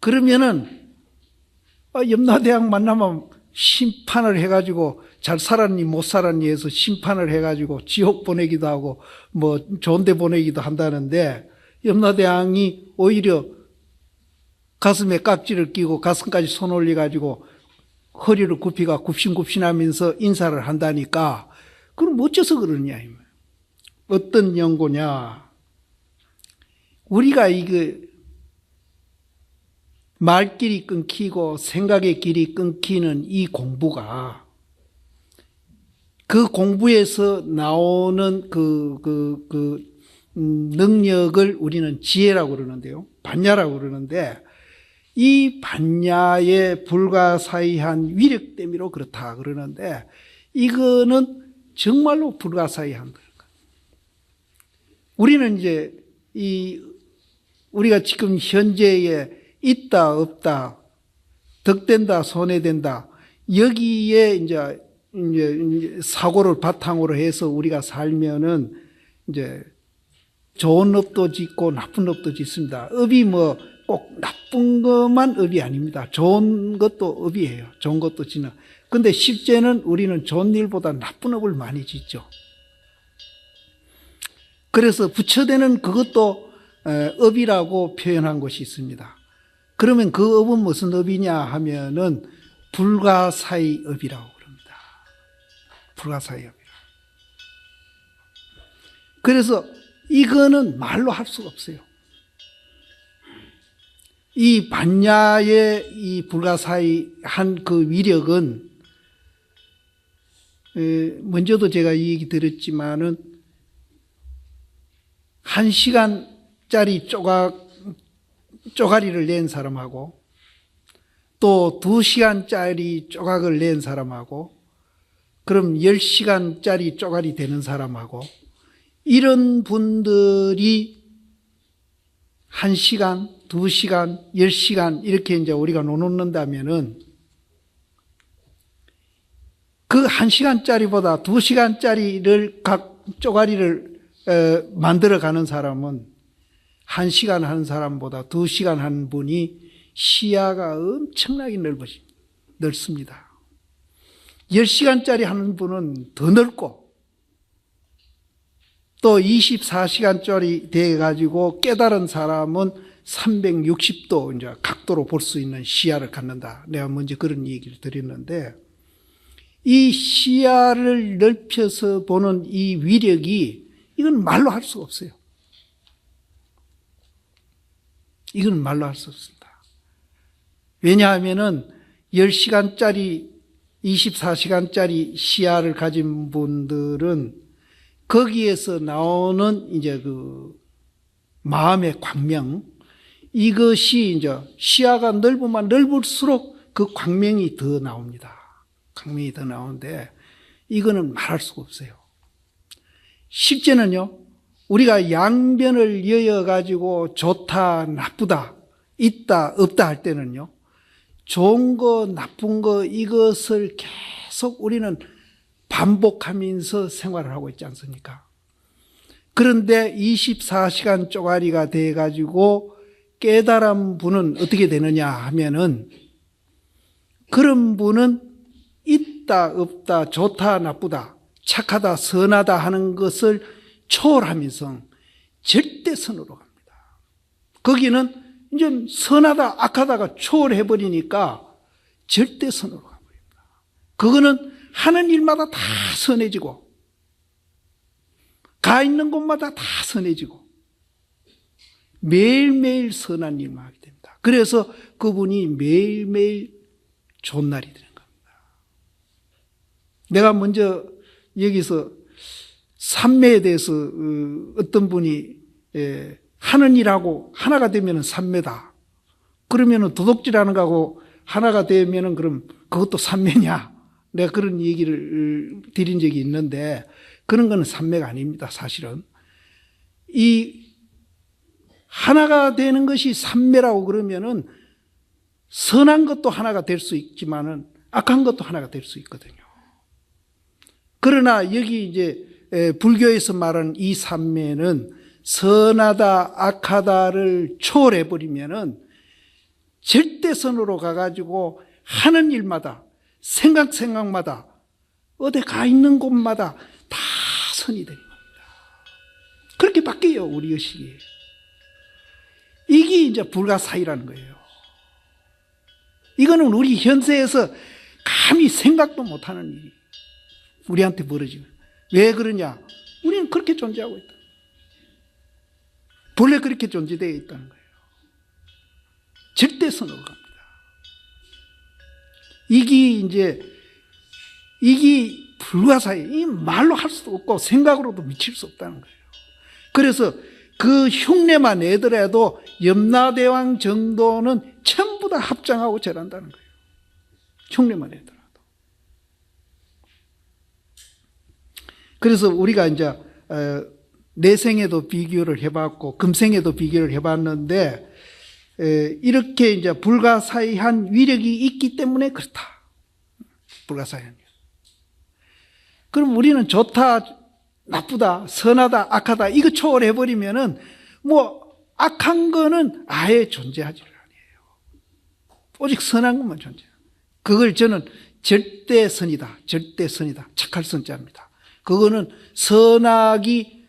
그러면은 염라대왕 만나면 심판을 해가지고 잘 살았니 못 살았니 해서 심판을 해가지고 지옥 보내기도 하고 뭐 좋은 데 보내기도 한다는데, 염라대왕이 오히려 가슴에 깍지를 끼고 가슴까지 손 올려가지고 허리를 굽히가 굽신굽신하면서 인사를 한다니까, 그럼 어째서 그러냐. 어떤 연고냐. 우리가 말길이 끊기고 생각의 길이 끊기는 이 공부가, 그 공부에서 나오는 능력을 우리는 지혜라고 그러는데요. 반야라고 그러는데, 이 반야의 불가사의한 위력 때문에 그렇다 그러는데, 이거는 정말로 불가사의한 거예요. 우리는 이제 우리가 지금 현재에 있다 없다, 덕된다 손해된다, 여기에 이제 사고를 바탕으로 해서 우리가 살면은 이제 좋은 업도 짓고 나쁜 업도 짓습니다. 업이 뭐 꼭 나쁜 것만 업이 아닙니다. 좋은 것도 업이에요. 좋은 것도 짓는. 근데 실제는 우리는 좋은 일보다 나쁜 업을 많이 짓죠. 그래서 부처되는 그것도 업이라고 표현한 것이 있습니다. 그러면 그 업은 무슨 업이냐 하면은 불가사의 업이라고 그럽니다. 불가사의 업이라. 그래서 이거는 말로 할 수가 없어요. 이 반야의 이 불가사의한 그 위력은, 먼저도 제가 이 얘기 들었지만은, 1시간짜리 쪼가리를 낸 사람하고 또 2시간짜리 조각을 낸 사람하고, 그럼 10시간짜리 쪼가리 되는 사람하고, 이런 분들이 1시간, 2시간, 10시간 이렇게 이제 우리가 나눈다면은, 그 1시간짜리보다 2시간짜리를 각 쪼가리를 만들어 가는 사람은 1시간 하는 사람보다 2시간 하는 분이 시야가 엄청나게 넓습니다. 10시간짜리 하는 분은 더 넓고, 또 24시간짜리 돼가지고 깨달은 사람은 360도 이제 각도로 볼 수 있는 시야를 갖는다. 내가 먼저 그런 얘기를 드렸는데, 이 시야를 넓혀서 보는 이 위력이, 이건 말로 할 수가 없어요. 이건 말로 할 수 없습니다. 왜냐하면은 10시간짜리, 24시간짜리 시야를 가진 분들은 거기에서 나오는 이제 그 마음의 광명, 이것이 이제 시야가 넓으면 넓을수록 그 광명이 더 나옵니다. 광명이 더 나오는데, 이거는 말할 수가 없어요. 실제는요, 우리가 양변을 이어가지고 좋다, 나쁘다, 있다, 없다 할 때는요, 좋은 거, 나쁜 거, 이것을 계속 우리는 반복하면서 생활을 하고 있지 않습니까? 그런데 24시간 쪼가리가 돼가지고 깨달은 분은 어떻게 되느냐 하면은, 그런 분은 있다, 없다, 좋다, 나쁘다, 착하다, 선하다 하는 것을 초월하면서 절대선으로 갑니다. 거기는 이제 선하다, 악하다가 초월해버리니까 절대선으로 가버립니다. 그거는 하는 일마다 다 선해지고, 가 있는 곳마다 다 선해지고, 매일매일 선한 일만 하게 됩니다. 그래서 그분이 매일매일 좋은 날이 되는 겁니다. 내가 먼저 여기서 삼매에 대해서 어떤 분이 하는 일하고 하나가 되면 삼매다. 그러면 도둑질하는 거하고 하나가 되면 그럼 그것도 삼매냐? 내가 그런 얘기를 드린 적이 있는데, 그런 거는 삼매가 아닙니다. 사실은 이 하나가 되는 것이 삼매라고 그러면은, 선한 것도 하나가 될 수 있지만은 악한 것도 하나가 될 수 있거든요. 그러나 여기 이제 불교에서 말하는 이 삼매는 선하다, 악하다를 초월해 버리면은 절대선으로 가가지고 하는 일마다 생각마다 어디 가 있는 곳마다 다 선이 되는 겁니다. 그렇게 바뀌어요, 우리 의식이. 이게 이제 불가사의라는 거예요. 이거는 우리 현세에서 감히 생각도 못하는 일이 우리한테 벌어지고. 왜 그러냐? 우리는 그렇게 존재하고 있다. 본래 그렇게 존재되어 있다는 거예요. 절대선으로 갑니다. 이게 불가사의, 이 말로 할 수도 없고 생각으로도 미칠 수 없다는 거예요. 그래서 그 흉내만 내더라도 염라대왕 정도는 전부 다 합장하고 절한다는 거예요. 흉내만 내더라도. 그래서 우리가 이제 내생에도 비교를 해봤고 금생에도 비교를 해봤는데 이렇게 이제 불가사의한 위력이 있기 때문에 그렇다. 불가사의한 위력. 그럼 우리는 좋다, 나쁘다, 선하다, 악하다 이거 초월해버리면은 뭐 악한 거는 아예 존재하지 아니에요. 오직 선한 것만 존재해요. 그걸 저는 절대선이다, 절대선이다, 착할 선자입니다. 그거는 선악이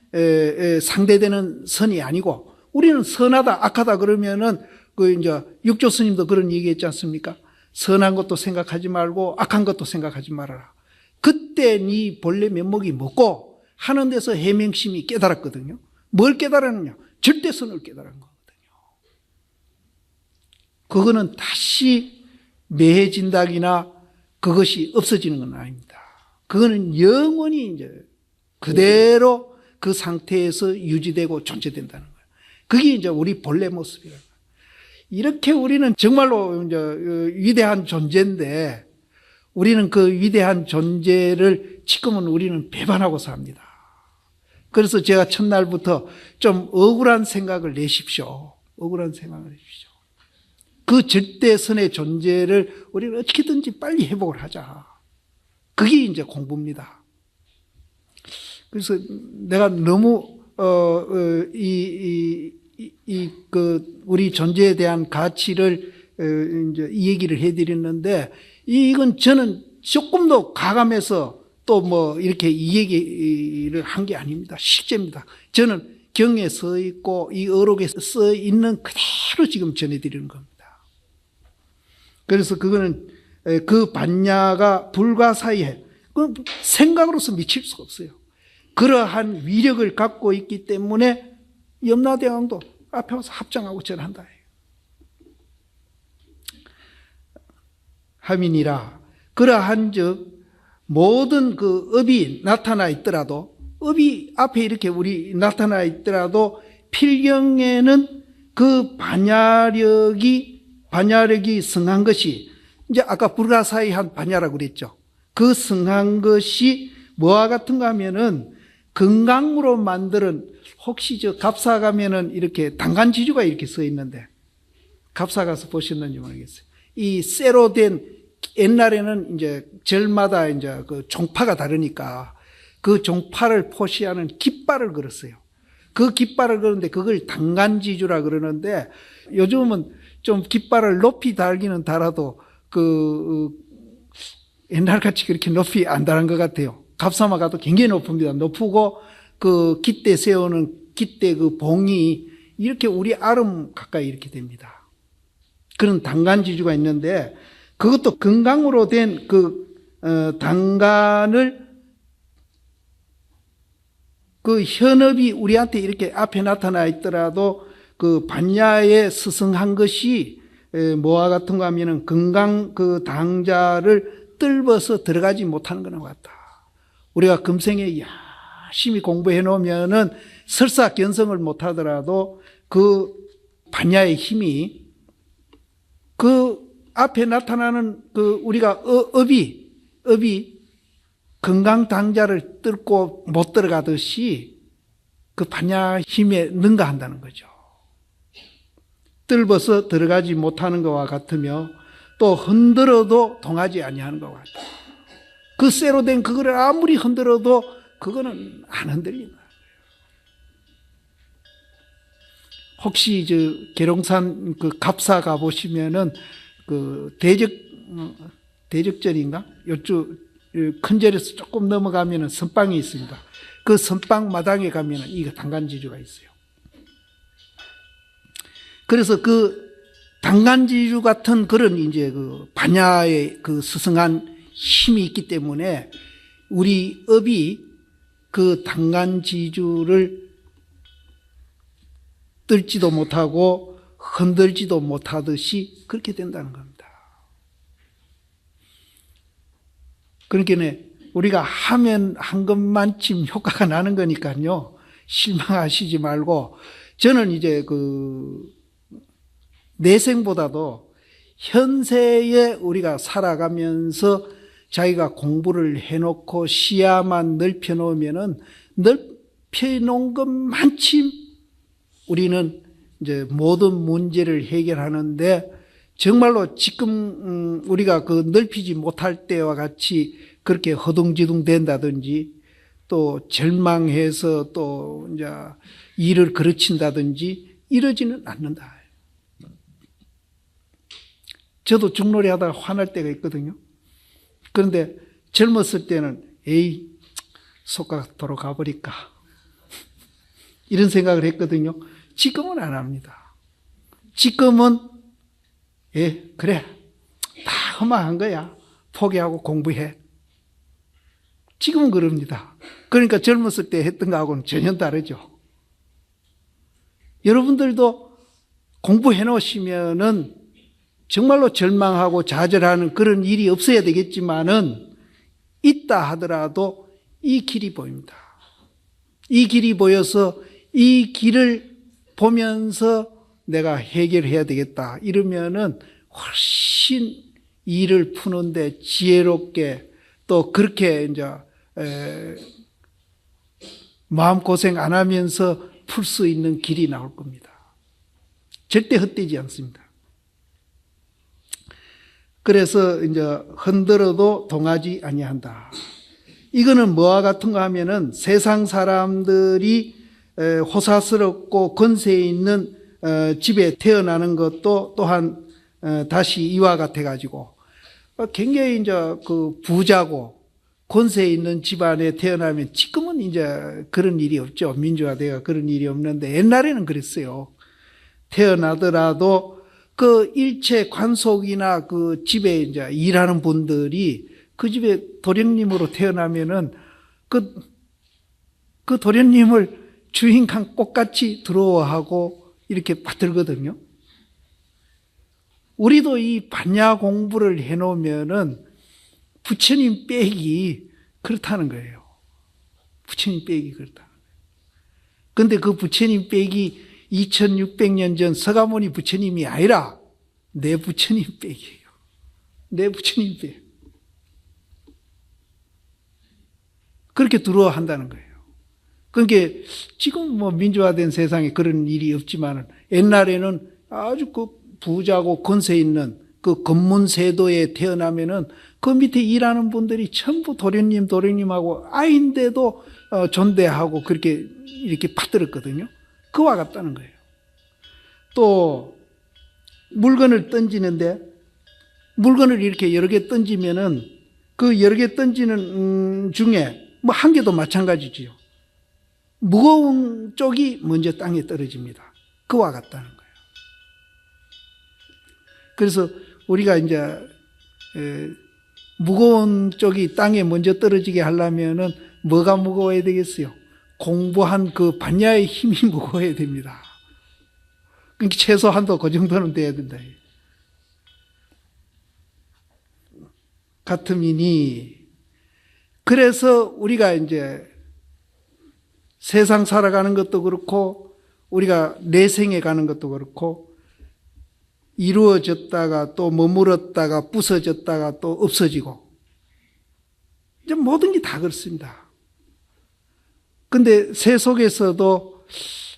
상대되는 선이 아니고 우리는 선하다, 악하다 그러면은 그 이제 육조 스님도 그런 얘기했지 않습니까? 선한 것도 생각하지 말고 악한 것도 생각하지 말아라. 그때 네 본래 면목이 뭐고 하는 데서 해명심이 깨달았거든요. 뭘 깨달았느냐? 절대선을 깨달은 거거든요. 그거는 다시 매해진다기나 그것이 없어지는 건 아닙니다. 그거는 영원히 이제 그대로 그 상태에서 유지되고 존재된다는 거예요. 그게 이제 우리 본래 모습이에요. 이렇게 우리는 정말로 이제 위대한 존재인데 우리는 그 위대한 존재를 지금은 우리는 배반하고 삽니다. 그래서 제가 첫날부터 좀 억울한 생각을 내십시오. 억울한 생각을 내십시오. 그 절대선의 존재를 우리는 어떻게든지 빨리 회복을 하자. 그게 이제 공부입니다. 그래서 내가 너무 우리 존재에 대한 가치를 이제 이 얘기를 해드렸는데 이건 저는 조금도 가감해서 또 뭐 이렇게 이 얘기를 한 게 아닙니다. 실제입니다. 저는 경에 써 있고 이 어록에 써 있는 그대로 지금 전해드리는 겁니다. 그래서 그거는 그 반야가 불가사의해. 그건 생각으로서 미칠 수가 없어요. 그러한 위력을 갖고 있기 때문에 염라대왕도 앞에 와서 합장하고 절한다. 하민이라 그러한즉 모든 그 업이 나타나 있더라도 업이 앞에 이렇게 우리 나타나 있더라도 필경에는 그 반야력이 성한 것이 이제 아까 불가사의한 반야라고 그랬죠. 그 성한 것이 뭐와 같은가 하면은 건강으로 만드는 혹시 저 갑사 가면은 이렇게 당간지주가 이렇게 써 있는데 갑사 가서 보셨는지 모르겠어요. 이 쇠로 된 옛날에는 이제 절마다 이제 그 종파가 다르니까 그 종파를 표시하는 깃발을 걸었어요. 그 깃발을 그러는데 그걸 당간지주라 그러는데 요즘은 좀 깃발을 높이 달기는 달아도 옛날같이 그렇게 높이 안 달은 것 같아요. 갑사마 가도 굉장히 높습니다. 높고 그 깃대 세우는 깃대 그 봉이 이렇게 우리 아름 가까이 이렇게 됩니다. 그런 당간지주가 있는데 그것도 건강으로 된 당간을 그 현업이 우리한테 이렇게 앞에 나타나 있더라도 그 반야에 스승한 것이 뭐와 같은가 하면은 건강 그 당자를 뜰어서 들어가지 못하는 거나 같다. 우리가 금생에 열심히 공부해 놓으면은 설사 견성을 못 하더라도 그 반야의 힘이 그 앞에 나타나는 그 우리가 업이 건강 당자를 뚫고 못 들어가듯이 그 반야 힘에 능가한다는 거죠. 뜰어서 들어가지 못하는 것과 같으며 또 흔들어도 동하지 아니하는 것과 같다. 그 쇠로 된 그거를 아무리 흔들어도 그거는 안 흔들린다. 혹시 계룡산 그 갑사 가보시면은 그 대적절인가? 요쪽 큰 절에서 조금 넘어가면은 선방이 있습니다. 그 선방 마당에 가면은 이거 당간지주가 있어요. 그래서 그 당간지주 같은 그런 이제 그 반야의 그 스승한 힘이 있기 때문에 우리 업이 그 당간지주를 뜰지도 못하고 흔들지도 못하듯이 그렇게 된다는 겁니다. 그러니까 우리가 하면 한 것만큼 효과가 나는 거니까요. 실망하시지 말고 저는 이제 내생보다도 현세에 우리가 살아가면서 자기가 공부를 해놓고 시야만 넓혀놓으면은 넓혀놓은 것만큼 우리는 이제 모든 문제를 해결하는데 정말로 지금 우리가 그 넓히지 못할 때와 같이 그렇게 허둥지둥 된다든지 또 절망해서 또 이제 일을 그르친다든지 이러지는 않는다. 저도 죽놀이 하다가 화날 때가 있거든요. 그런데 젊었을 때는 에이 속가 도로 가버릴까 이런 생각을 했거든요. 지금은 안 합니다. 지금은 그래 다 험한 거야. 포기하고 공부해. 지금은 그럽니다. 그러니까 젊었을 때 했던 거하고는 전혀 다르죠. 여러분들도 공부해 놓으시면은 정말로 절망하고 좌절하는 그런 일이 없어야 되겠지만은 있다 하더라도 이 길이 보입니다. 이 길이 보여서 이 길을 보면서 내가 해결해야 되겠다 이러면은 훨씬 일을 푸는데 지혜롭게 또 그렇게 이제 마음고생 안 하면서 풀 수 있는 길이 나올 겁니다. 절대 헛되지 않습니다. 그래서 이제 흔들어도 동하지 아니한다. 이거는 뭐와 같은가 하면은 세상 사람들이 호사스럽고 권세 있는 집에 태어나는 것도 또한 다시 이와 같아 가지고 굉장히 이제 그 부자고 권세 있는 집안에 태어나면 지금은 이제 그런 일이 없죠. 민주화돼가 그런 일이 없는데 옛날에는 그랬어요. 태어나더라도 그 일체 관속이나 그 집에 이제 일하는 분들이 그 집에 도련님으로 태어나면은 그 도련님을 주인공 꽃같이 들어하고 이렇게 받들거든요. 우리도 이 반야 공부를 해놓으면은 부처님 빼기 그렇다는 거예요. 부처님 빼기 그렇다는 거예요. 근데 그 부처님 빼기 2600년 전 서가모니 부처님이 아니라 내 부처님 빼기예요. 내 부처님 빼. 그렇게 들어야 한다는 거예요. 그러니까 지금 뭐 민주화된 세상에 그런 일이 없지만 옛날에는 아주 그 부자고 권세 있는 그 건문세도에 태어나면은 그 밑에 일하는 분들이 전부 도련님하고 아인데도 존대하고 그렇게 이렇게 받들었거든요. 그와 같다는 거예요. 또 물건을 던지는데 물건을 이렇게 여러 개 던지면은 그 여러 개 던지는 중에 뭐 한 개도 마찬가지지요. 무거운 쪽이 먼저 땅에 떨어집니다. 그와 같다는 거예요. 그래서 우리가 이제 무거운 쪽이 땅에 먼저 떨어지게 하려면은 뭐가 무거워야 되겠어요? 공부한 그 반야의 힘이 무거워야 됩니다. 그러니까 최소한도 그 정도는 돼야 된다. 같음이니 그래서 우리가 이제 세상 살아가는 것도 그렇고 우리가 내생에 가는 것도 그렇고 이루어졌다가 또 머물렀다가 부서졌다가 또 없어지고 이제 모든 게 다 그렇습니다. 근데 새 속에서도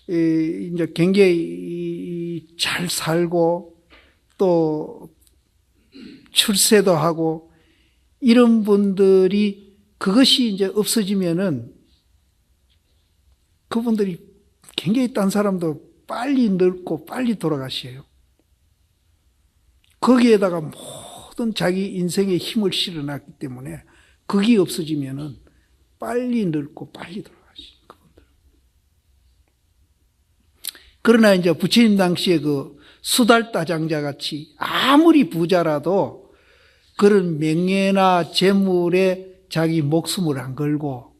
이제 굉장히 잘 살고 또 출세도 하고 이런 분들이 그것이 이제 없어지면은 그분들이 굉장히 딴 사람도 빨리 늙고 빨리 돌아가셔요. 거기에다가 모든 자기 인생의 힘을 실어놨기 때문에 그게 없어지면은 빨리 늙고 빨리 돌아가시는 그분들. 그러나 이제 부처님 당시에 그 수달따 장자 같이 아무리 부자라도 그런 명예나 재물에 자기 목숨을 안 걸고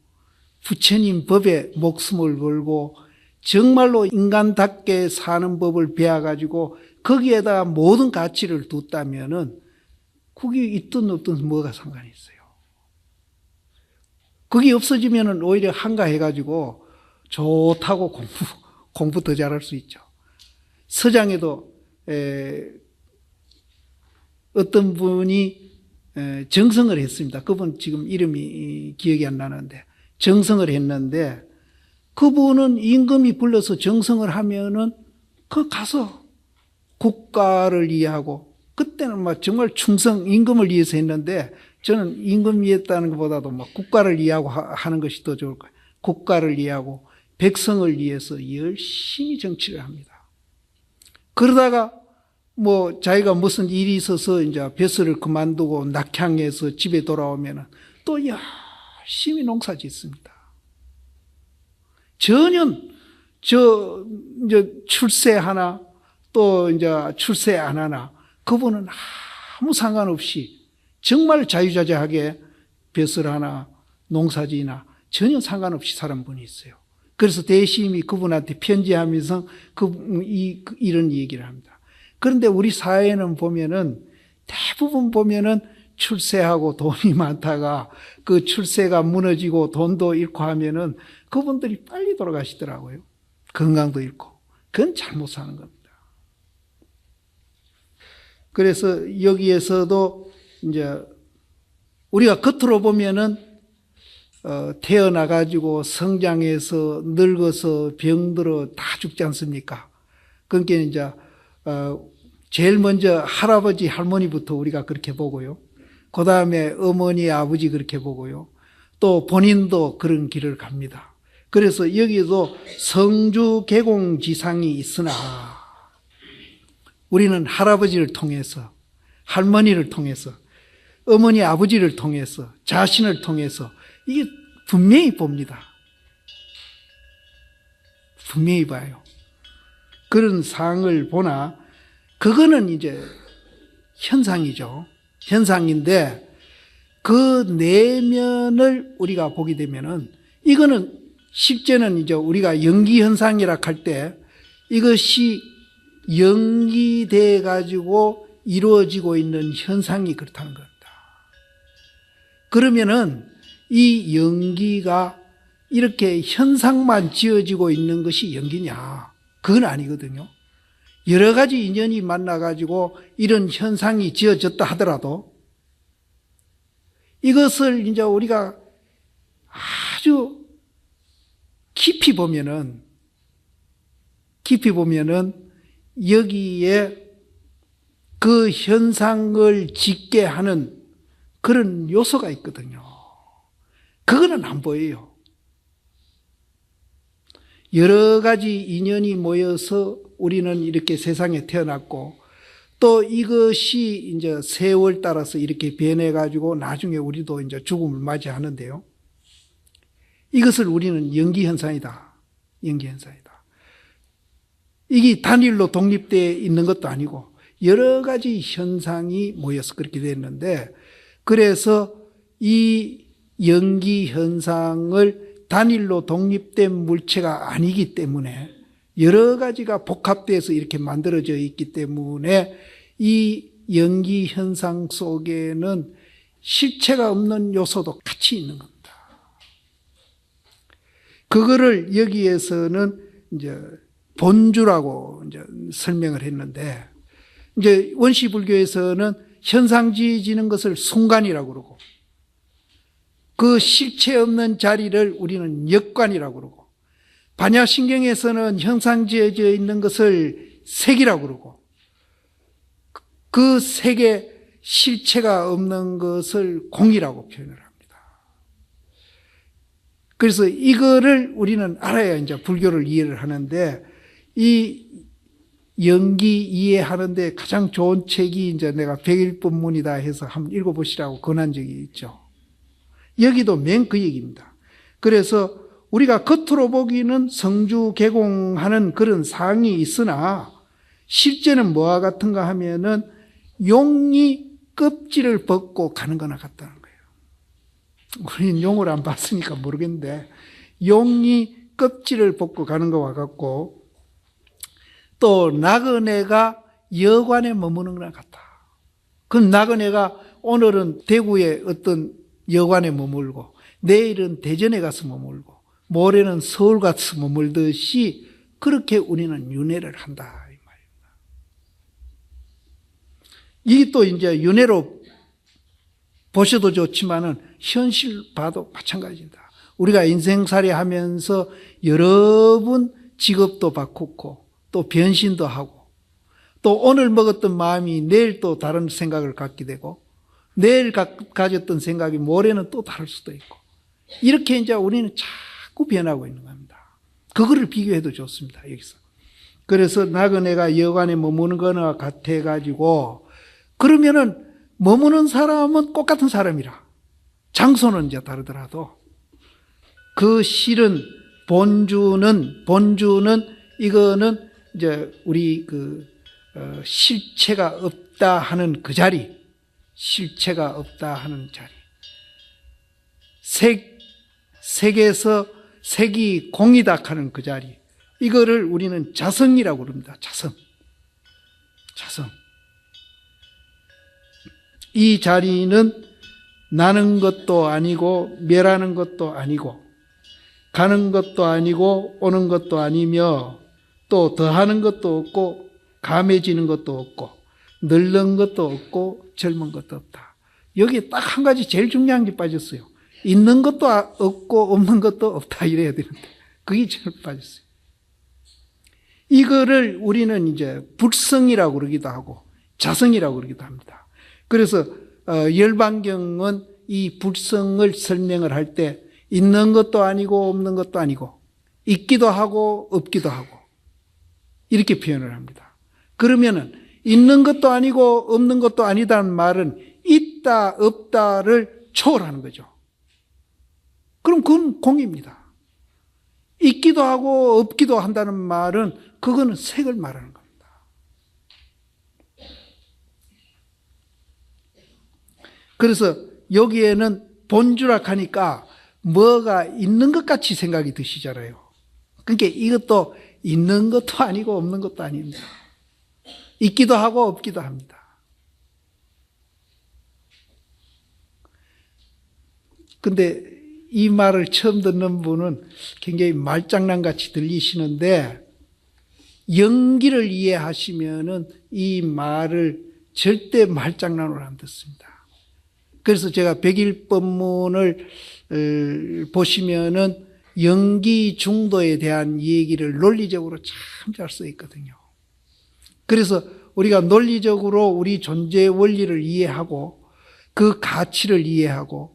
부처님 법에 목숨을 걸고 정말로 인간답게 사는 법을 배워가지고 거기에다가 모든 가치를 뒀다면은 그게 있든 없든 뭐가 상관이 있어요. 그게 없어지면은 오히려 한가해가지고 좋다고 공부 더 잘할 수 있죠. 서장에도 어떤 분이 정성을 했습니다. 그분 지금 이름이 기억이 안 나는데 정성을 했는데 그분은 임금이 불러서 정성을 하면은 그 가서 국가를 이해하고 그때는 막 정말 충성 임금을 위해서 했는데 저는 임금 위했다는 것보다도 막 국가를 이해하고 하는 것이 더 좋을 거예요. 국가를 이해하고 백성을 위해서 열심히 정치를 합니다. 그러다가 뭐 자기가 무슨 일이 있어서 이제 벼슬을 그만두고 낙향해서 집에 돌아오면은 또 열심히 농사 짓습니다. 전혀 이제 출세하나 또 이제 출세 안 하나 그분은 아무 상관없이 정말 자유자재하게 벼슬하나 농사지나 전혀 상관없이 사는 분이 있어요. 그래서 대심이 그분한테 편지하면서 이런 얘기를 합니다. 그런데 우리 사회는 보면은 대부분 보면은 출세하고 돈이 많다가 그 출세가 무너지고 돈도 잃고 하면은 그분들이 빨리 돌아가시더라고요. 건강도 잃고. 그건 잘못 사는 겁니다. 그래서 여기에서도 이제 우리가 겉으로 보면은 태어나가지고 성장해서 늙어서 병들어 다 죽지 않습니까? 그러니까 이제 제일 먼저 할아버지 할머니부터 우리가 그렇게 보고요. 그 다음에 어머니 아버지 그렇게 보고요. 또 본인도 그런 길을 갑니다. 그래서 여기도 성주 계공지상이 있으나 우리는 할아버지를 통해서 할머니를 통해서 어머니 아버지를 통해서 자신을 통해서 이게 분명히 봅니다. 분명히 봐요. 그런 상을 보나 그거는 이제 현상이죠. 현상인데 그 내면을 우리가 보게 되면은 이거는 실제는 이제 우리가 연기현상이라 할 때 이것이 연기돼 가지고 이루어지고 있는 현상이 그렇다는 겁니다. 그러면은 이 연기가 이렇게 현상만 지어지고 있는 것이 연기냐? 그건 아니거든요. 여러 가지 인연이 만나가지고 이런 현상이 지어졌다 하더라도 이것을 이제 우리가 아주 깊이 보면은 여기에 그 현상을 짓게 하는 그런 요소가 있거든요. 그거는 안 보여요. 여러 가지 인연이 모여서 우리는 이렇게 세상에 태어났고 또 이것이 이제 세월 따라서 이렇게 변해가지고 나중에 우리도 이제 죽음을 맞이하는데요. 이것을 우리는 연기현상이다. 연기현상이다. 이게 단일로 독립되어 있는 것도 아니고 여러 가지 현상이 모여서 그렇게 됐는데 그래서 이 연기현상을 단일로 독립된 물체가 아니기 때문에 여러 가지가 복합돼서 이렇게 만들어져 있기 때문에 이 연기현상 속에는 실체가 없는 요소도 같이 있는 겁니다. 그거를 여기에서는 이제 본주라고 이제 설명을 했는데 이제 원시불교에서는 현상지어지는 것을 순간이라고 그러고 그 실체 없는 자리를 우리는 역관이라고 그러고 반야신경에서는 현상지어져 있는 것을 색이라고 그러고 그 색의 실체가 없는 것을 공이라고 표현을 합니다. 그래서 이거를 우리는 알아야 이제 불교를 이해를 하는데 이 연기 이해하는데 가장 좋은 책이 이제 내가 백일법문이다 해서 한번 읽어보시라고 권한 적이 있죠. 여기도 맨 그 얘기입니다. 그래서 우리가 겉으로 보기는 성주 개공하는 그런 사항이 있으나 실제는 뭐와 같은가 하면은 용이 껍질을 벗고 가는 거나 같다는 거예요. 우리는 용을 안 봤으니까 모르겠는데 용이 껍질을 벗고 가는 것과 같고 또 나그네가 여관에 머무는 거나 같다. 그럼 나그네가 오늘은 대구의 어떤 여관에 머물고 내일은 대전에 가서 머물고 모레는 서울 가서 머물듯이 그렇게 우리는 윤회를 한다 이 말입니다. 이게 또 이제 윤회로 보셔도 좋지만은 현실 봐도 마찬가지입니다. 우리가 인생살이 하면서 여러 번 직업도 바꾸고 또 변신도 하고 또 오늘 먹었던 마음이 내일 또 다른 생각을 갖게 되고 내일 가졌던 생각이 모레는 또 다를 수도 있고 이렇게 이제 우리는 자꾸 변하고 있는 겁니다. 그거를 비교해도 좋습니다. 여기서. 그래서 나그네가 여관에 머무는 거나 같아가지고 그러면은 머무는 사람은 똑같은 사람이라 장소는 이제 다르더라도 그 실은 본주는 이거는 이제 우리 실체가 없다 하는 그 자리, 실체가 없다 하는 자리. 색에서 색이 공이다 하는 그 자리. 이거를 우리는 자성이라고 그럽니다. 자성. 이 자리는 나는 것도 아니고 멸하는 것도 아니고 가는 것도 아니고 오는 것도 아니며 또 더하는 것도 없고 감해지는 것도 없고 늙는 것도 없고 젊은 것도 없다. 여기 딱 한 가지 제일 중요한 게 빠졌어요. 있는 것도 없고 없는 것도 없다 이래야 되는데 그게 제일 빠졌어요. 이거를 우리는 이제 불성이라고 그러기도 하고 자성이라고 그러기도 합니다. 그래서 열반경은 이 불성을 설명을 할 때 있는 것도 아니고 없는 것도 아니고 있기도 하고 없기도 하고 이렇게 표현을 합니다. 그러면은 있는 것도 아니고 없는 것도 아니다는 말은 있다 없다를 초월하는 거죠. 그럼 그건 공입니다. 있기도 하고 없기도 한다는 말은 그거는 색을 말하는 겁니다. 그래서 여기에는 본주라 하니까 뭐가 있는 것 같이 생각이 드시잖아요. 그러니까 이것도 있는 것도 아니고 없는 것도 아닙니다. 있기도 하고 없기도 합니다. 근데 이 말을 처음 듣는 분은 굉장히 말장난같이 들리시는데 연기를 이해하시면은 이 말을 절대 말장난으로 안 듣습니다. 그래서 제가 백일법문을 보시면은 연기 중도에 대한 얘기를 논리적으로 참 잘 써 있거든요. 그래서 우리가 논리적으로 우리 존재 원리를 이해하고 그 가치를 이해하고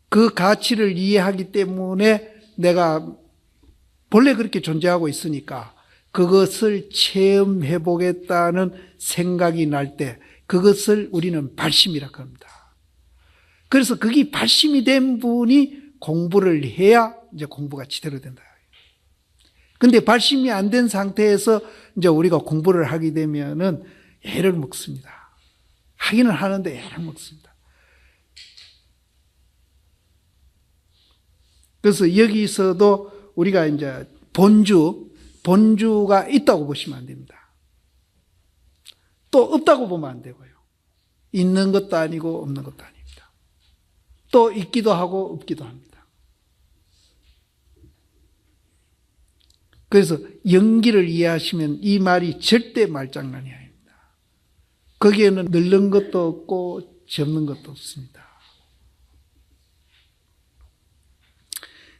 그 가치를 이해하기 때문에 내가 본래 그렇게 존재하고 있으니까 그것을 체험해 보겠다는 생각이 날 때 그것을 우리는 발심이라고 합니다. 그래서 그게 발심이 된 분이 공부를 해야 이제 공부가 제대로 된다. 근데 발심이 안 된 상태에서 이제 우리가 공부를 하게 되면은 애를 먹습니다. 하기는 하는데 애를 먹습니다. 그래서 여기서도 우리가 이제 본주가 있다고 보시면 안 됩니다. 또 없다고 보면 안 되고요. 있는 것도 아니고 없는 것도 아닙니다. 또 있기도 하고 없기도 합니다. 그래서 연기를 이해하시면 이 말이 절대 말장난이 아닙니다. 거기에는 늙는 것도 없고 젊는 것도 없습니다.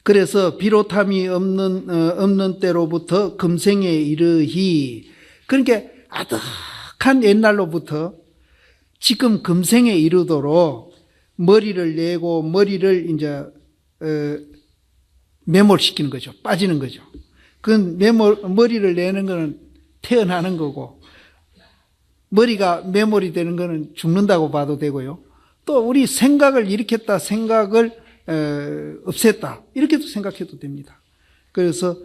그래서 비롯함이 없는 때로부터 금생에 이르히 그러니까 아득한 옛날로부터 지금 금생에 이르도록 머리를 내고 머리를 이제 매몰시키는 거죠. 빠지는 거죠. 그 머리를 내는 거는 태어나는 거고, 머리가 메모리 되는 거는 죽는다고 봐도 되고요. 또 우리 생각을 일으켰다, 생각을 없앴다, 이렇게도 생각해도 됩니다. 그래서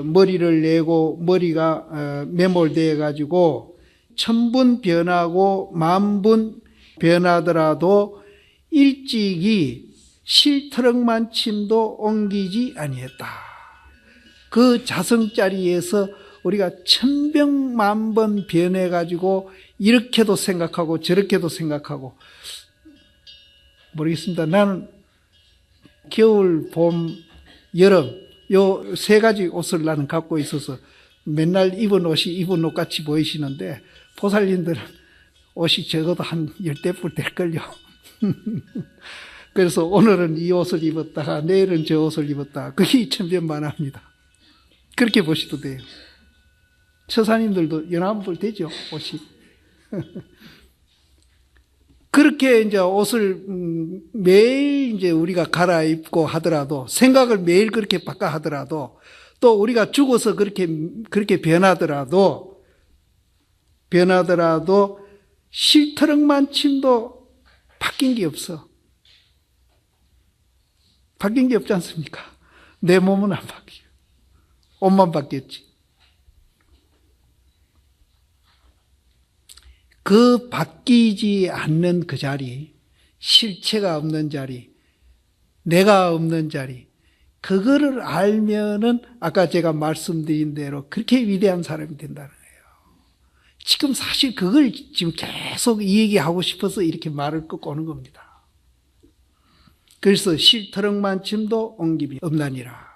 머리를 내고 머리가 매몰되어 가지고 천분 변하고 만분 변하더라도 일찍이 실트럭만 침도 옮기지 아니했다. 그 자성자리에서 우리가 천병만번 변해 가지고 이렇게도 생각하고 저렇게도 생각하고, 모르겠습니다. 나는 겨울, 봄, 여름 요 세 가지 옷을 나는 갖고 있어서 맨날 입은 옷이 입은 옷 같이 보이시는데, 보살님들은 옷이 적어도 한 10대뿔 될걸요. 그래서 오늘은 이 옷을 입었다가 내일은 저 옷을 입었다. 그게 천변만화입니다. 그렇게 보셔도 돼요. 처사님들도 연합불 되죠, 옷이. 그렇게 이제 옷을 매일 이제 우리가 갈아입고 하더라도, 생각을 매일 그렇게 바꿔 하더라도, 또 우리가 죽어서 그렇게 변하더라도 실트럭만 침도 바뀐 게 없어. 바뀐 게 없지 않습니까? 내 몸은 안 바뀌어. 옷만 바뀌었지. 그 바뀌지 않는 그 자리, 실체가 없는 자리, 내가 없는 자리, 그거를 알면은 아까 제가 말씀드린 대로 그렇게 위대한 사람이 된다는 거예요. 지금 사실 그걸 지금 계속 이 얘기하고 싶어서 이렇게 말을 끊고 오는 겁니다. 그래서 실트럭만 침도 옮김이 없나니라.